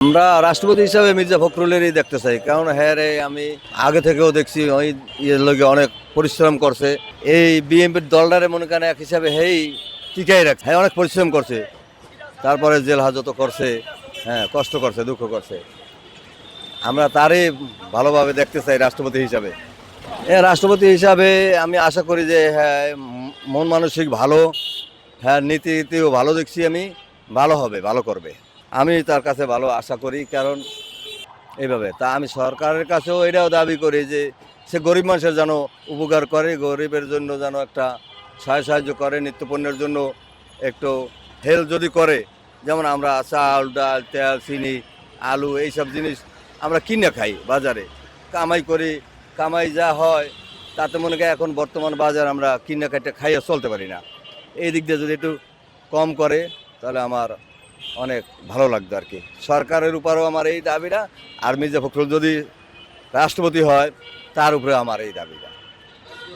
আমরা রাষ্ট্রপতি হিসাবে মির্জা ফখরুলেরই দেখতে চাই, কারণ হ্যাঁ রে আমি আগে থেকেও দেখছি ওই ইয়ের লোকে অনেক পরিশ্রম করছে। এই বিএনপির দলটারে মনে করেন এক হিসাবে হেই টিকাই রাখ, হ্যাঁ অনেক পরিশ্রম করছে, তারপরে জেল হাজত করছে, হ্যাঁ কষ্ট করছে, দুঃখ করছে। আমরা তারই ভালোভাবে দেখতে চাই রাষ্ট্রপতি হিসাবে। রাষ্ট্রপতি হিসাবে আমি আশা করি যে হ্যাঁ মন মানসিক ভালো, হ্যাঁ নীতিও ভালো দেখছি আমি, ভালো হবে, ভালো করবে। আমি তার কাছে ভালো আশা করি, কারণ এইভাবে তা আমি সরকারের কাছেও এটাও দাবি করি যে সে গরিব মানুষের যেন উপকার করে, গরিবের জন্য যেন একটা সাহায্য করে, নিত্যপণ্যের জন্য একটু হেল্প যদি করে। যেমন আমরা চাল ডাল তেল চিনি আলু এইসব জিনিস আমরা কিনে খাই বাজারে, কামাই করি, কামাই যা হয় তাতে মনে করি এখন বর্তমান বাজার আমরা কিনে খাইতে খাইয়ে চলতে পারি না। এই দিক দিয়ে যদি একটু কম করে তাহলে আমার অনেক ভালো লাগতো আর কি। সরকারের উপরও আমার এই দাবিটা, আর মির্জা ফখরুল যদি রাষ্ট্রপতি হয় তার উপরে আমার এই দাবিটা।